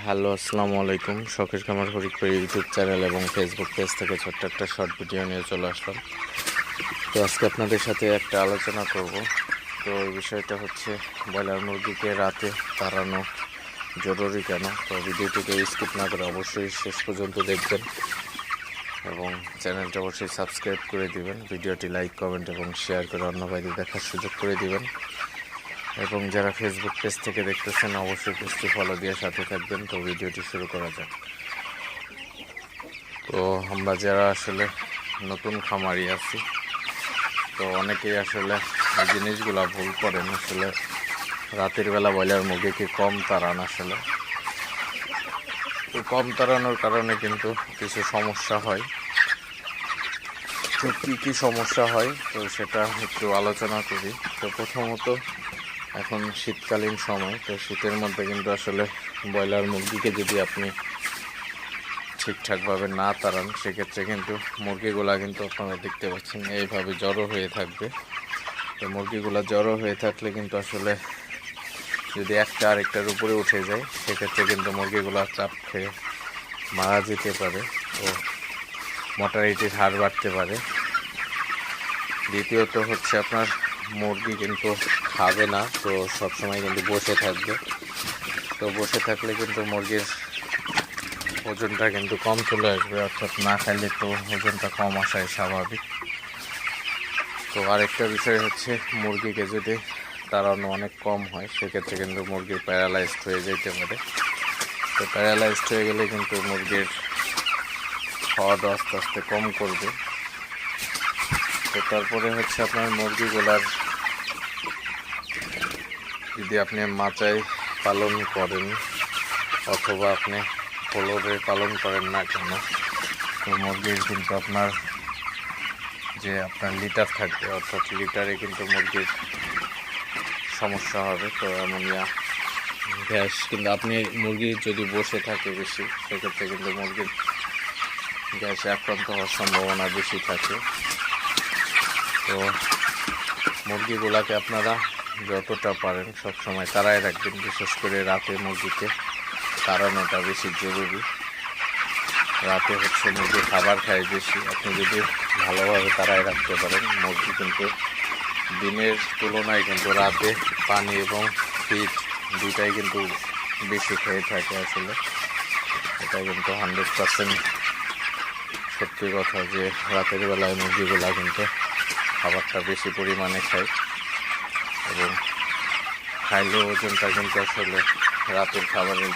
Hello, আসসালামু আলাইকুম। শখের খামার ফরিদপুর ইউটিউব চ্যানেল এবং ফেসবুক পেজ থেকে ছোট্ট একটা শর্ট ভিডিও নিয়ে চলে আসলাম। তো আজকে আপনাদের সাথে একটা আলোচনা করব। তো এই বিষয়টা হচ্ছে ব্রয়লার মুরগিকে রাতে তাড়ানো জরুরি কেন। তো ভিডিওটিকে স্কিপ না করে অবশ্যই শেষ পর্যন্ত দেখবেন এবং চ্যানেলটা অবশ্যই সাবস্ক্রাইব করে দিবেন। ভিডিওটি লাইক, কমেন্ট এবং শেয়ার করে অন্য ভাইদের দেখার সুযোগ করে দিবেন। এবং যারা ফেসবুক পেজ থেকে দেখতেছেন অবশ্যই পেজটি ফলো দিয়ে সাথে থাকবেন। তো ভিডিওটি শুরু করা যাক। তো আমরা যারা আসলে নতুন খামারি আছি, তো অনেকেই আসলে এই জিনিসগুলা ভুল করেন। আসলে রাতের বেলা ব্রয়লার মুরগিকে কম তাড়ান। আসলে তো কম তাড়ানোর কারণে কিন্তু কিছু সমস্যা হয়। তো কী কী সমস্যা হয় তো সেটা একটু আলোচনা করি। তো প্রথমত এখন শীতকালীন সময়, তো শীতের মধ্যে কিন্তু আসলে ব্রয়লার মুরগিকে যদি আপনি ঠিকঠাকভাবে না তাড়ান, সেক্ষেত্রে কিন্তু মুরগিগুলা কিন্তু আপনারা দেখতে পাচ্ছেন এইভাবে জড়ো হয়ে থাকবে। তো মুরগিগুলা জড়ো হয়ে থাকলে কিন্তু আসলে যদি একটা আরেকটার উপরে উঠে যায়, সেক্ষেত্রে কিন্তু মুরগিগুলা চাপ খেয়ে মারা যেতে পারে। তো মর্টালিটির হার বাড়তে পারে। দ্বিতীয়ত হচ্ছে আপনার মুরগি কিন্তু খাবে না, তো সবসময় কিন্তু বসে থাকবে। তো বসে থাকলে কিন্তু মুরগির ওজনটা কিন্তু কম চলে আসবে, অর্থাৎ না খাইলে তো ওজনটা কম আসাই স্বাভাবিক। তো আরেকটা বিষয় হচ্ছে মুরগিকে যদি তাড়ানো অনেক কম হয়, সেক্ষেত্রে কিন্তু মুরগি প্যারালাইজড হয়ে যেতে পারে। তো প্যারালাইজড হয়ে গেলে কিন্তু মুরগির খাওয়া দাওয়া আস্তে আস্তে কম করবে। তো তারপরে হচ্ছে আপনার মুরগিগুলার যদি আপনি মাচায় পালন করেন অথবা আপনি ফ্লোরে পালন করেন না কেন, তো মুরগির কিন্তু আপনার লিটার থাকবে, অর্থাৎ লিটারে কিন্তু মুরগির সমস্যা হবে। তো অ্যামোনিয়া গ্যাস কিন্তু আপনি মুরগি যদি বসে থাকে বেশি, সেক্ষেত্রে কিন্তু মুরগির গ্যাসে আক্রান্ত হওয়ার সম্ভাবনা বেশি থাকে। তো মুরগিগুলাকে আপনারা যতটা পারেন সবসময় তাড়ায় রাখবেন, বিশেষ করে রাতে মুরগিকে তাড়ানোটা বেশি জরুরি। রাতে হচ্ছে মুরগি খাবার খায় বেশি, আপনি যদি ভালোভাবে তাড়ায় রাখতে পারেন, মুরগি কিন্তু দিনের তুলনায় কিন্তু রাতে পানি এবং ফিড দুইটাই কিন্তু বেশি খেয়ে থাকে। আসলে এটা কিন্তু 100% সত্যি কথা যে রাতের বেলায় মুরগিগুলা কিন্তু খাবারটা বেশি পরিমাণে খায় এবং খাইলেও ওজনটা কিন্তু আসলে রাতের খাবারের